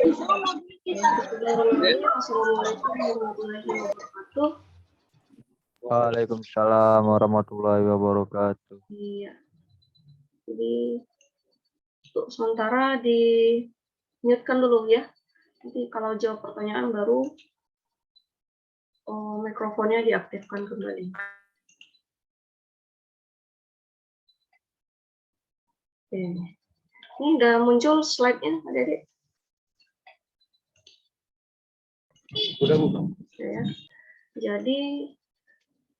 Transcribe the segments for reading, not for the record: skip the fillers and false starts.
Assalamualaikum warahmatullahi wabarakatuh. Waalaikumsalam warahmatullahi wabarakatuh. Iya. Jadi untuk sementara di mute-kan dulu ya. Nanti kalau jawab pertanyaan baru mikrofonnya diaktifkan kembali. Oke. Ini udah muncul slide-nya, Adik-adik? Udah, Bu. Ya. Jadi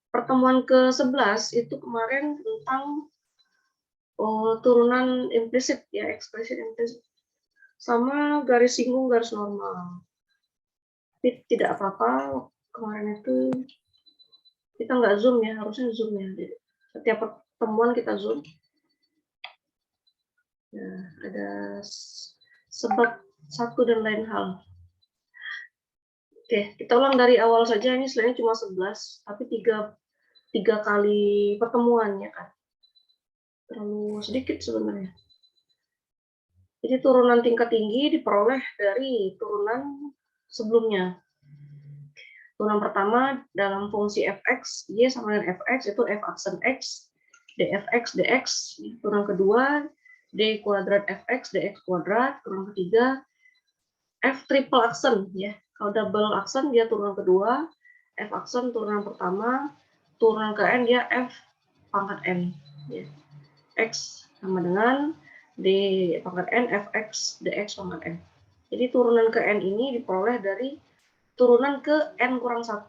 pertemuan ke-11 itu kemarin tentang turunan implisit ya, eksplisit implisit. Sama garis singgung, garis normal. Tapi tidak apa-apa, kemarin itu kita nggak zoom ya, harusnya zoom ya. Setiap pertemuan kita zoom. Nah, ada sebab satu dan lain hal. Oke, kita ulang dari awal saja. Ini slide-nya cuma 11, tapi tiga kali pertemuan ya kan. Terlalu sedikit sebenarnya. Jadi turunan tingkat tinggi diperoleh dari turunan sebelumnya. Turunan pertama dalam fungsi fx, y sama dengan fx, itu f aksen x, dfx, dx. Turunan kedua, d kuadrat fx, dx kuadrat. Turunan ketiga, f triple aksen. Ya. Kalau double aksen, dia turunan kedua. F aksen turunan pertama. Turunan ke n, dia f pangkat n. Ya. X sama dengan d pangkat n, fx, dx pangkat n. Jadi turunan ke n ini diperoleh dari turunan ke n kurang 1.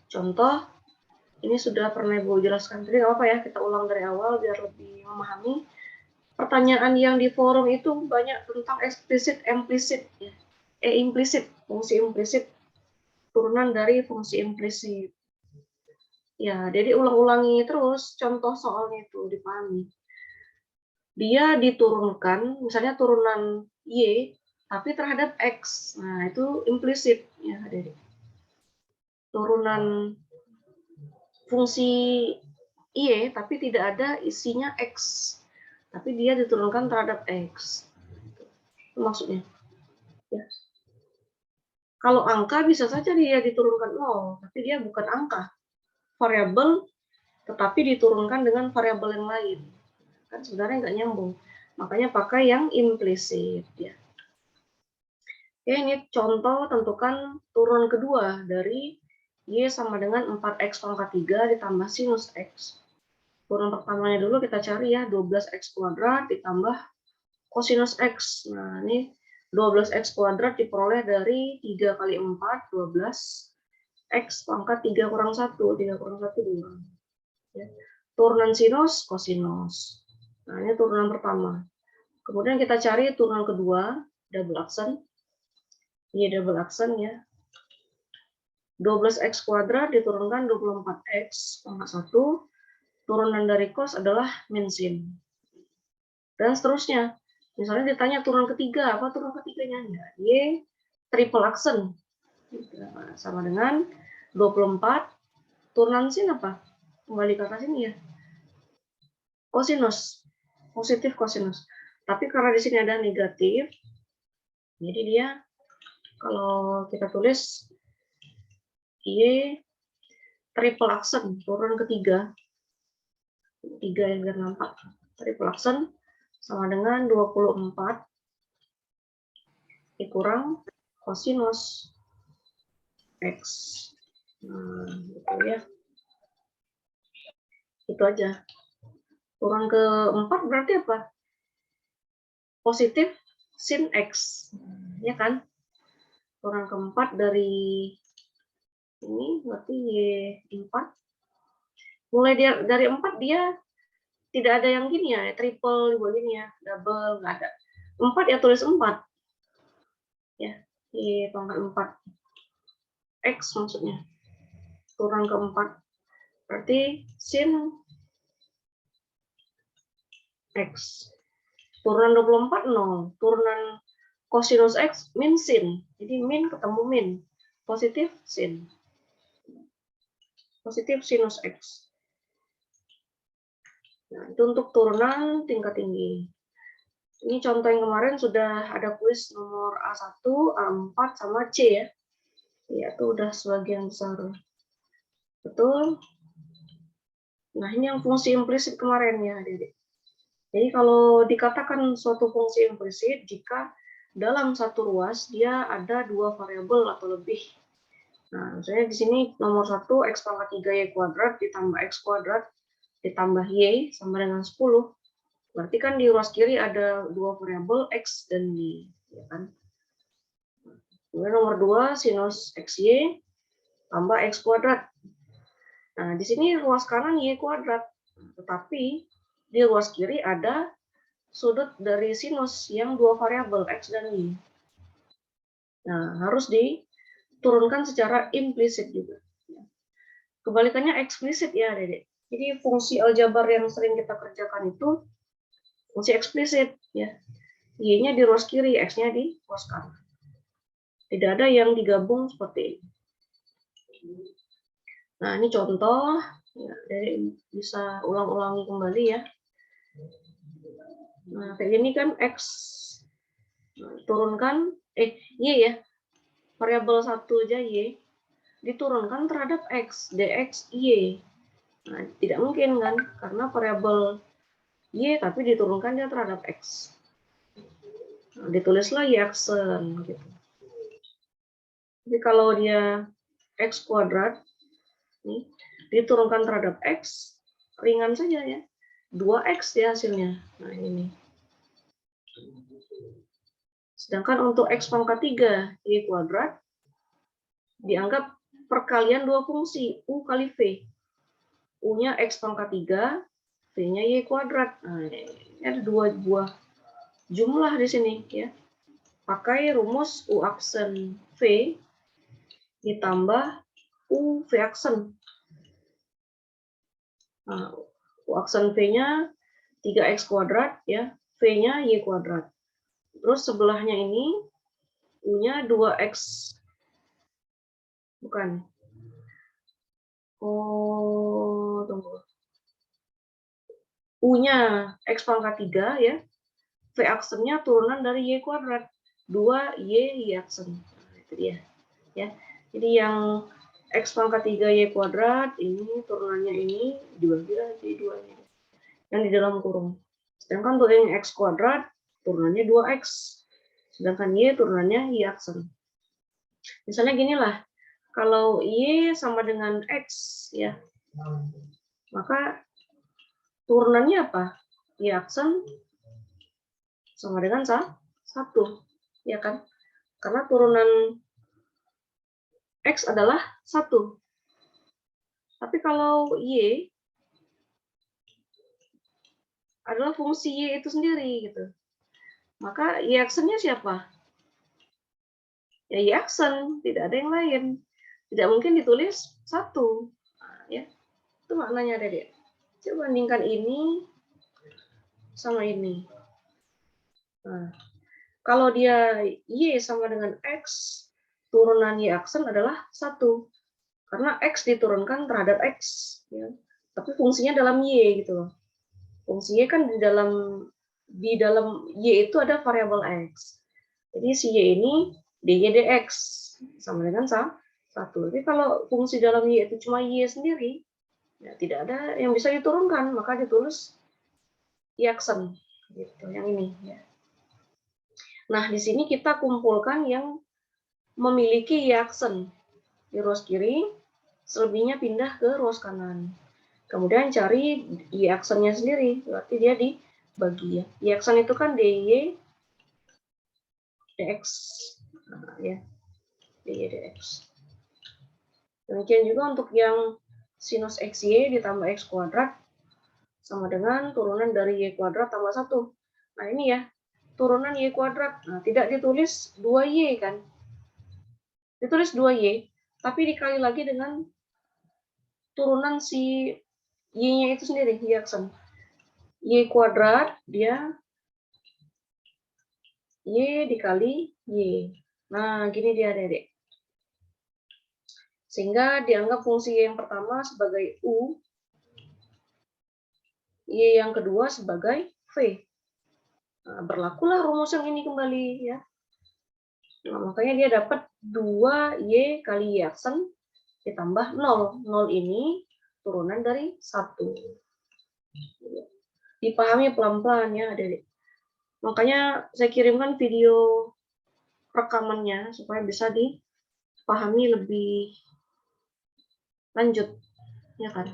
Contoh, ini sudah pernah Ibu jelaskan tadi, apa ya, kita ulang dari awal biar lebih memahami. Pertanyaan yang di forum itu banyak tentang eksplisit, implisit, ya. Implisit, fungsi implisit, turunan dari fungsi implisit. Ya, jadi ulang-ulangi terus contoh soalnya itu dipahami. Dia diturunkan, misalnya turunan Y, tapi terhadap X. Nah, itu implisit. Ya, turunan fungsi Y, tapi tidak ada isinya X. Tapi dia diturunkan terhadap X. Itu maksudnya. Ya. Kalau angka bisa saja dia diturunkan 0, tapi dia bukan angka. Variabel, tetapi diturunkan dengan variabel yang lain. Kan sebenarnya nggak nyambung. Makanya pakai yang implisit. Ya. Oke, ini contoh tentukan turunan kedua dari Y sama dengan 4X pangkat 3 ditambah sinus X. Turunan pertamanya dulu kita cari ya, 12X kuadrat ditambah kosinus X. Nah, ini 12X kuadrat diperoleh dari 3 kali 4, 12. X pangkat 3 kurang 1, 3 kurang 1, 2. Ya. Turunan sinus, kosinus. Nah, ini turunan pertama. Kemudian kita cari turunan kedua, double aksen. Ini double aksen ya. 12X kuadrat diturunkan 24X pangkat 1. Turunan dari cos adalah min sin. Dan seterusnya. Misalnya ditanya turunan ketiga, apa turunan ketiganya? Ya, Y triple aksen. Sama dengan 24. Turunan sin apa? Kembali ke atas ini ya. Kosinus. Positif kosinus. Tapi karena di sini ada negatif, jadi dia kalau kita tulis Y triple aksen, turunan ketiga. 3 yang biar nampak. Triple aksen sama dengan 24 dikurang kosinus X. Nah, gitu ya. Itu aja. Turunan keempat berarti apa? Positif sin X. Ya kan? Turunan keempat dari ini berarti Y4. Mulai dari 4 dia tidak ada yang gini ya, triple gini ya, double, nggak ada. 4 ya tulis 4. Ya, di pangkat 4. X maksudnya. Turunan keempat. Berarti sin X. Turunan 24, 0. Turunan kosinus X, min sin. Jadi min ketemu min. Positif sin. Positif sinus X. Nah, itu untuk turunan tingkat tinggi. Ini contoh yang kemarin sudah ada kuis nomor A1, A4, sama C ya. Ya, itu udah sebagian besar. Betul. Nah, ini yang fungsi implisit kemarin ya, Adik. Jadi kalau dikatakan suatu fungsi implisit jika dalam satu ruas dia ada dua variabel atau lebih. Nah, misalnya di sini nomor 1 x pangkat 3y kuadrat ditambah x kuadrat ditambah y sama dengan 10. Berarti kan di ruas kiri ada dua variabel x dan y, ya kan? Kemudian nomor 2 sinus xy tambah x kuadrat. Nah, di sini ruas kanan y kuadrat, tetapi di ruas kiri ada sudut dari sinus yang dua variabel x dan y. Nah, harus diturunkan secara implisit juga. Kebalikannya eksplisit ya, Dedek. Jadi fungsi aljabar yang sering kita kerjakan itu fungsi eksplisit ya. Y-nya di ruas kiri, X-nya di ruas kanan. Tidak ada yang digabung seperti ini. Nah, ini contoh ya, Dedek bisa ulang-ulangi kembali ya. Nah, kayak gini kan X turunkan Y ya. Variabel 1 aja Y diturunkan terhadap X, dx Y. Nah, tidak mungkin kan karena variabel Y tapi diturunkan dia terhadap X. Nah, ditulislah Y aksen gitu. Jadi kalau dia X kuadrat nih diturunkan terhadap X, ringan saja ya. 2X ya hasilnya. Nah, ini. Sedangkan untuk X pangkat 3 Y kuadrat dianggap perkalian dua fungsi U kali V. U-nya X pangkat 3, V-nya Y kuadrat. Nah, ini ada dua buah jumlah di sini ya. Pakai rumus U aksen V ditambah U V aksen. Nah, U aksen V-nya 3X kuadrat ya, V-nya Y kuadrat. Terus sebelahnya ini U-nya 2X. Bukan. Oh, tunggu. U-nya X pangkat 3 ya. V aksennya turunan dari Y kuadrat. 2Y aksen. Nah, itu dia. Ya. Jadi yang X pangkat 3 Y kuadrat ini turunannya ini dibagi jadi 2-nya. Yang di dalam kurung. Sedangkan untuk yang X kuadrat turunannya 2X. Sedangkan Y turunannya Y aksen. Misalnya gini lah, kalau Y sama dengan X ya, maka turunannya apa? Y aksen sama dengan 1, ya kan? Karena turunan X adalah 1. Tapi kalau Y adalah fungsi Y itu sendiri gitu. Maka Y aksennya siapa? Ya Y aksen, tidak ada yang lain. Tidak mungkin ditulis 1. Nah, ya. Itu maknanya Dedek. Coba bandingkan ini sama ini. Nah, kalau dia Y sama dengan X, turunan Y aksen adalah 1. Karena X diturunkan terhadap X. Ya. Tapi fungsinya dalam Y gitu loh. Fungsi Y kan di dalam Y itu ada variabel X. Jadi si Y ini dy dx sama dengan 1. Jadi kalau fungsi dalam Y itu cuma Y sendiri, ya tidak ada yang bisa diturunkan, maka ditulis Y aksen gitu, yang ini ya. Nah, di sini kita kumpulkan yang memiliki Y aksen di ruas kiri, selebihnya pindah ke ruas kanan. Kemudian cari Y aksennya sendiri, berarti dia dibagi ya. Y aksen itu kan dy dx. Nah, ya. dy dx. Demikian juga untuk yang sinus xy ditambah x kuadrat sama dengan turunan dari y kuadrat tambah 1. Nah, ini ya, turunan y kuadrat. Nah, tidak ditulis 2y kan? Ditulis 2y, tapi dikali lagi dengan turunan si y-nya itu sendiri, y aksen. Y kuadrat, dia y dikali y. Nah, gini dia, Dedek. Sehingga dianggap fungsi y yang pertama sebagai U, y yang kedua sebagai V. Nah, berlakulah rumus yang ini kembali ya. Nah, makanya dia dapat 2Y kali Y aksen ditambah 0. 0 ini turunan dari 1. Dipahami pelan-pelan ya adik-adik. Makanya saya kirimkan video rekamannya supaya bisa dipahami lebih lanjut. Ya kan?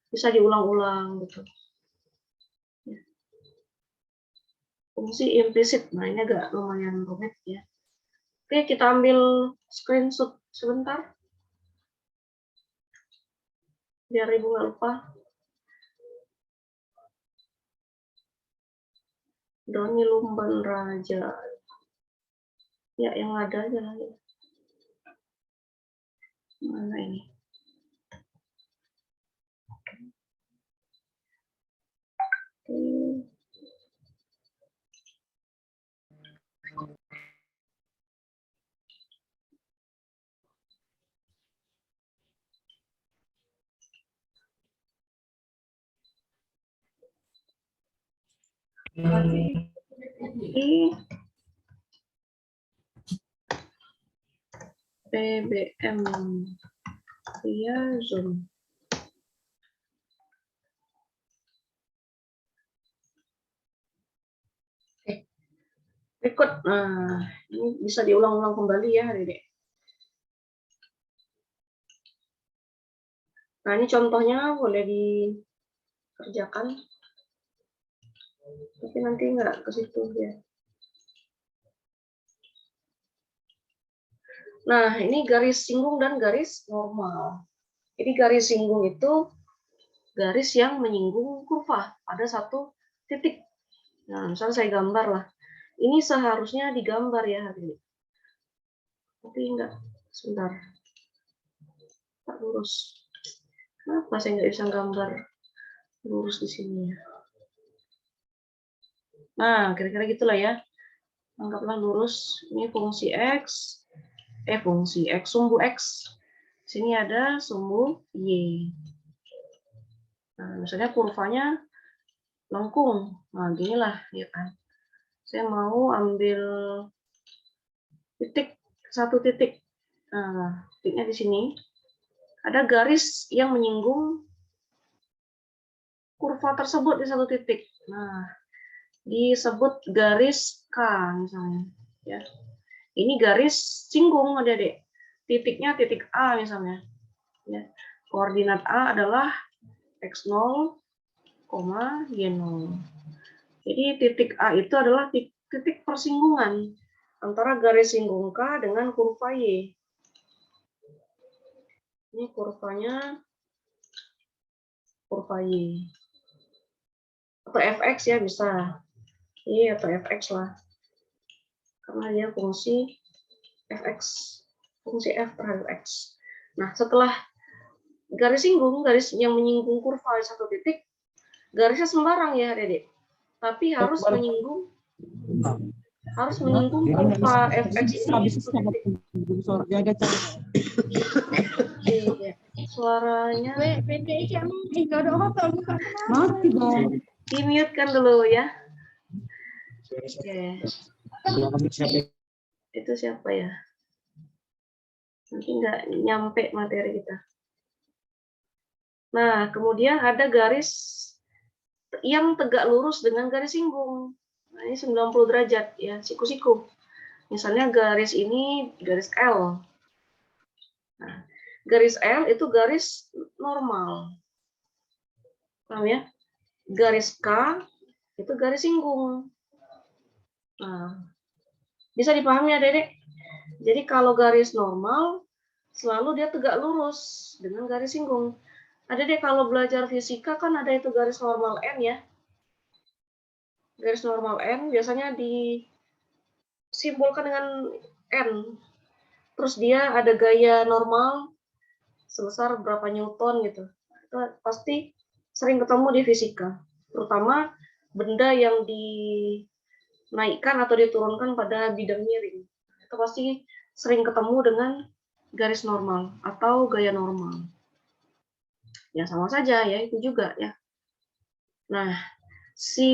Bisa diulang-ulang gitu. Fungsi implisit. Nah, ini agak lumayan rumit ya. Oke, kita ambil screenshot sebentar. Biar Ibu nggak lupa. Doni Lumban Raja. Ya, yang ada aja lagi. Mana ini? Oke. Ini BBM via Zoom. Berikut, nah ini bisa diulang-ulang kembali ya, Dedek. Nah ini contohnya boleh dikerjakan, tapi nanti nggak ke situ ya. Nah ini garis singgung dan garis normal. Jadi garis singgung itu garis yang menyinggung kurva pada satu titik. Nah misalnya saya gambar lah. Ini seharusnya digambar ya hari ini. Tapi enggak, sebentar. Tak lurus. Kenapa saya nggak bisa gambar lurus di sini ya? Nah, kira-kira gitulah ya. Anggaplah lurus. Ini fungsi X. Fungsi X, sumbu X. Sini ada sumbu Y. Nah, misalnya kurvanya lengkung. Nah, ginilah, ya kan. Saya mau ambil titik, satu titik. Nah, titiknya di sini. Ada garis yang menyinggung kurva tersebut di satu titik. Nah, disebut garis K misalnya. Ya. Ini garis singgung, adik-adik. Titiknya titik A misalnya. Ya. Koordinat A adalah X0, Y0. Jadi titik A itu adalah titik persinggungan antara garis singgung K dengan kurva Y. Ini kurvanya kurva Y. Atau fx ya bisa. Y atau fx lah. Karena dia fungsi fx. Fungsi f terhadap x. Nah, setelah garis singgung, garis yang menyinggung kurva di satu titik, garisnya sembarang ya, Dedek. Tapi harus menyinggung kurva fx ini di satu titik. Suaranya di-mute kan dulu ya. Oke. Itu siapa ya? Nanti nggak nyampe materi kita. Nah, kemudian ada garis yang tegak lurus dengan garis singgung. Nah, ini 90 derajat ya, siku-siku. Misalnya garis ini garis L. Nah, garis L itu garis normal. Paham ya? Garis K itu garis singgung. Nah, bisa dipahami ya, Dedek? Jadi kalau garis normal selalu dia tegak lurus dengan garis singgung. Ada deh kalau belajar fisika kan ada itu garis normal N ya. Garis normal N biasanya disimbolkan dengan N. Terus dia ada gaya normal sebesar berapa Newton gitu. Itu pasti sering ketemu di fisika. Terutama benda yang dinaikkan atau diturunkan pada bidang miring. Itu pasti sering ketemu dengan garis normal atau gaya normal. Ya sama saja ya, itu juga ya. Nah, si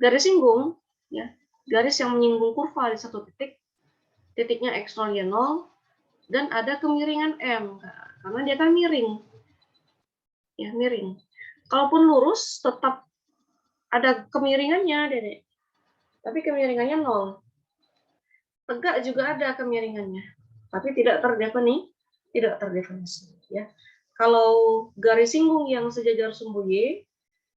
garis singgung, ya, garis yang menyinggung kurva di satu titik, titiknya X0, Y0, dan ada kemiringan M, karena dia kan miring. Ya, miring. Kalaupun lurus, tetap ada kemiringannya, Dedek. Tapi kemiringannya 0. Tegak juga ada kemiringannya, tapi tidak terdefinisi. Ya. Kalau garis singgung yang sejajar sumbu Y,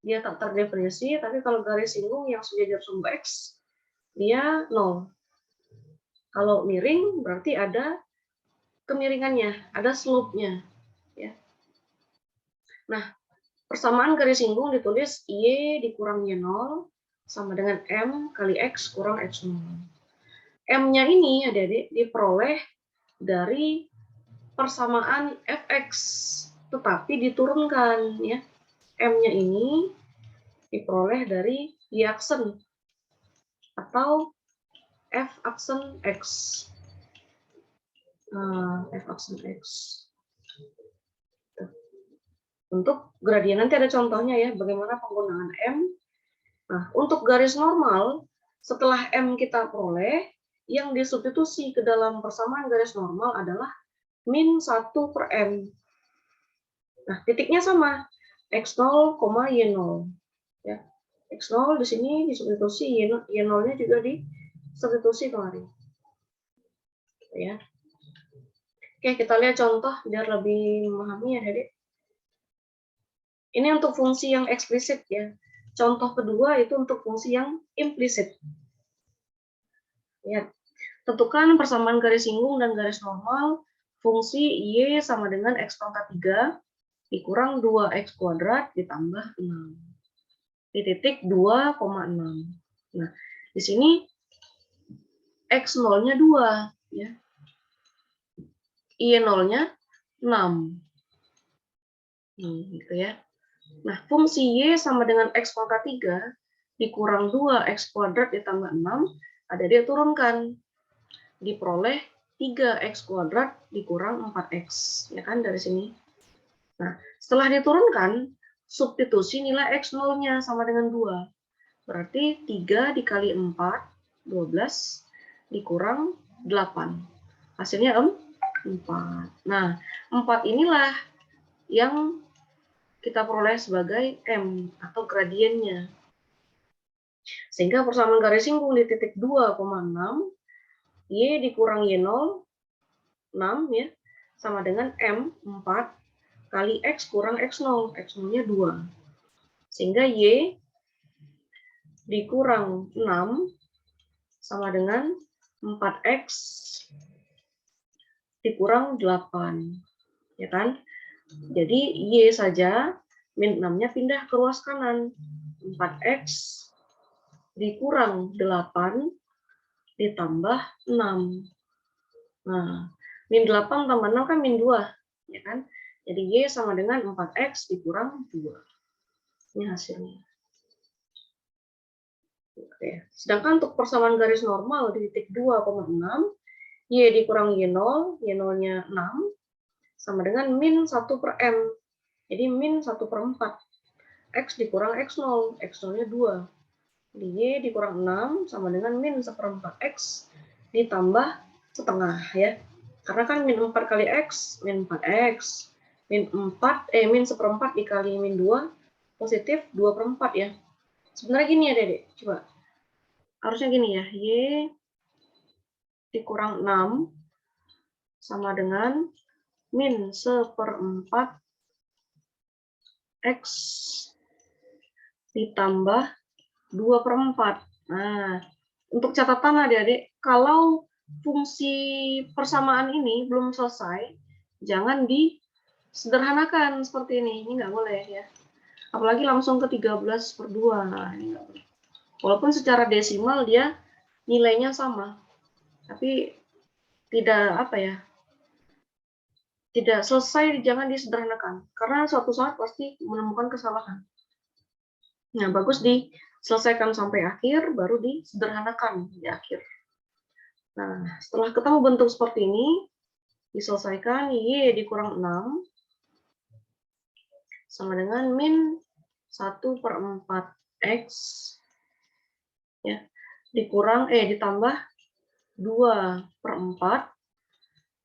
dia tak terdefinisi, tapi kalau garis singgung yang sejajar sumbu X, dia 0. Kalau miring, berarti ada kemiringannya, ada slope-nya. Ya. Nah, persamaan garis singgung ditulis Y dikurang Y0 sama dengan M kali X kurang X0. M-nya ini, adik-adik, diperoleh dari persamaan Fx, tetapi diturunkan. Ya. M-nya ini diperoleh dari Y aksen atau F aksen X. F aksen X. Untuk gradien nanti ada contohnya ya, bagaimana penggunaan M. Nah, untuk garis normal, setelah M kita peroleh, yang disubstitusi ke dalam persamaan garis normal adalah min 1 per M. Nah, titiknya sama, X0, Y0. Ya. X0 di sini disubstitusi, Y0-nya juga disubstitusi kemarin. Ya. Oke, kita lihat contoh biar lebih memahami ya, Dedek. Ini untuk fungsi yang eksplisit ya. Contoh kedua itu untuk fungsi yang implisit. Ya. Tentukan persamaan garis singgung dan garis normal fungsi Y sama dengan X pangkat 3 dikurang 2X kuadrat ditambah 6. Di titik 2,6. Nah, di sini X0-nya 2. Ya. Y0-nya 6. Gitu ya. Nah, fungsi Y sama dengan X pangkat 3 dikurang 2X kuadrat ditambah 6, ada dia turunkan. Diperoleh 3X kuadrat dikurang 4X. Ya kan, dari sini. Nah, setelah diturunkan, substitusi nilai X0-nya sama dengan 2. Berarti 3 dikali 4, 12, dikurang 8. Hasilnya 4. Nah, 4 inilah yang kita peroleh sebagai M atau gradiennya. Sehingga persamaan garis singgung di titik 2,6, Y dikurang Y0, 6 ya, sama dengan M, 4, kali X kurang X0, X0-nya 2. Sehingga Y dikurang 6 sama dengan 4X dikurang 8. Ya kan? Jadi Y saja, min 6-nya pindah ke ruas kanan. 4X dikurang 8 ditambah 6. Nah, min 8 tambah 6 kan min 2. Ya kan? Jadi Y sama dengan 4X dikurang 2. Ini hasilnya. Oke. Sedangkan untuk persamaan garis normal di titik 2,6, Y dikurang Y0, Y0-nya 6, sama dengan min 1 per M. Jadi min 1 per 4. X dikurang X0, X0-nya 2. Jadi Y dikurang 6 sama dengan min 1/4 X ditambah setengah ya. Karena kan min 4 kali X, min 4X. Min 1/4 dikali min 2, positif 2/4 ya. Sebenarnya gini ya, Dedek. Coba. Harusnya gini ya. Y dikurang 6 sama dengan min 1/4 X ditambah 2/4. Nah, untuk catatan adik-adik, kalau fungsi persamaan ini belum selesai, jangan disederhanakan seperti ini. Ini nggak boleh ya. Apalagi langsung ke 13/2. Nah, ini nggak boleh. Walaupun secara desimal dia nilainya sama. Tapi tidak tidak selesai, jangan disederhanakan. Karena suatu saat pasti menemukan kesalahan. Nah, bagus diselesaikan sampai akhir, baru disederhanakan di akhir. Nah, setelah ketemu bentuk seperti ini, diselesaikan Y dikurang 6 sama dengan min 1/4 X ya, ditambah 2/4.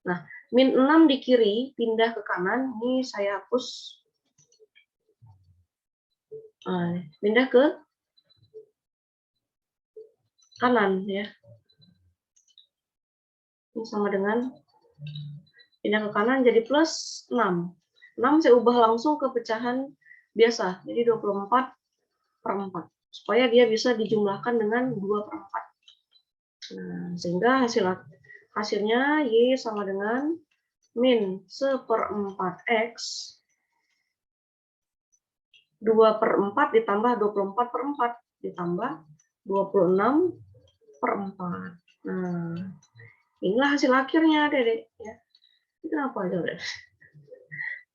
Nah, min 6 di kiri, pindah ke kanan. Ini saya hapus. Pindah ke kanan, ya. Ini sama dengan pindah ke kanan jadi plus 6. 6 saya ubah langsung ke pecahan biasa. Jadi 24/4. Supaya dia bisa dijumlahkan dengan 2/4. Nah, sehingga hasilnya Y sama dengan min 1/4 X 2/4 ditambah 24/4 ditambah 26/4. Nah, inilah hasil akhirnya, Dedek. Ya. Itu apa aja, Dedek?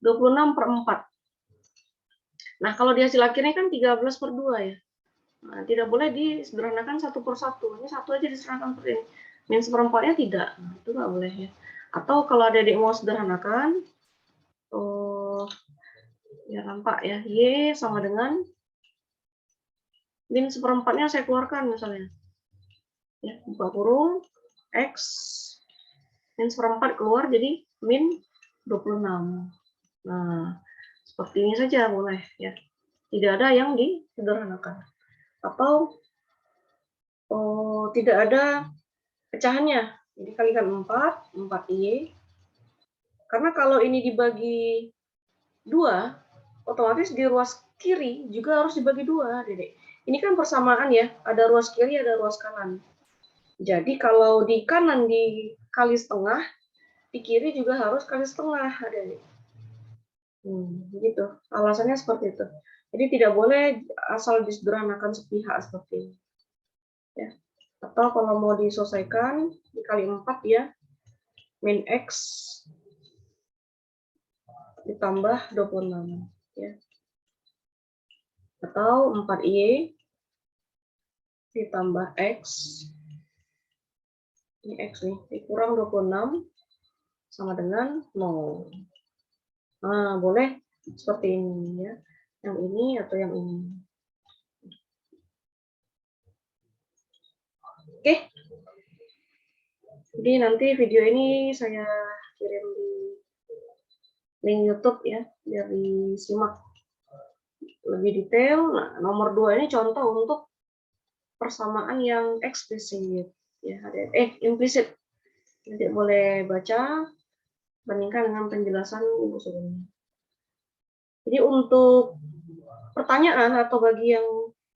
26/4. Nah, kalau di hasil akhirnya kan 13/2 ya. Nah, tidak boleh disederhanakan 1/1. Ini satu aja disederhanakan seperti ini. Min 1/4-nya tidak. Nah, itu nggak boleh ya. Atau kalau Dedek mau sederhanakan, ya nampak ya, Y sama dengan min 1/4-nya saya keluarkan misalnya. Ya, buka kurung, X, min 1/4 keluar jadi min 26. Nah, seperti ini saja boleh ya. Tidak ada yang disederhanakan. Atau tidak ada pecahannya. Jadi kalikan 4Y. Karena kalau ini dibagi 2, otomatis di ruas kiri juga harus dibagi 2, Dedek. Ini kan persamaan ya, ada ruas kiri, ada ruas kanan. Jadi kalau di kanan dikali setengah, di kiri juga harus kali setengah, Dedek. Gitu. Alasannya seperti itu. Jadi tidak boleh asal disederhanakan sepihak seperti ini. Ya. Atau kalau mau diselesaikan dikali 4 ya, min X ditambah 26 ya. Atau 4Y ditambah X, ini X nih, dikurang 26 sama dengan 0. Nah, boleh seperti ini ya. Yang ini atau yang ini. Oke. Jadi nanti video ini saya kirim di link YouTube ya, biar disimak lebih detail. Nah, nomor 2 ini contoh untuk persamaan yang eksplisit ya, implisit. Jadi boleh baca bandingkan dengan penjelasan Ibu sebelumnya. Jadi untuk pertanyaan atau bagi yang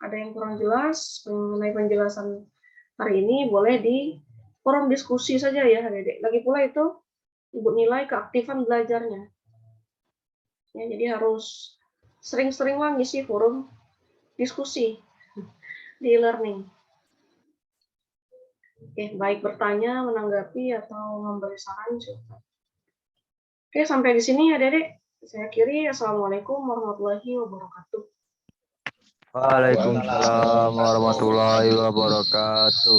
ada yang kurang jelas mengenai penjelasan hari ini, boleh di forum diskusi saja ya, Adik. Lagi pula itu Ibu nilai keaktifan belajarnya. Ya, jadi harus sering-sering lah ngisi forum diskusi di learning. Oke, baik bertanya, menanggapi, atau memberi saran. Oke, sampai di sini ya, Dedek. Saya akhiri. Assalamualaikum warahmatullahi wabarakatuh. Waalaikumsalam warahmatullahi wabarakatuh.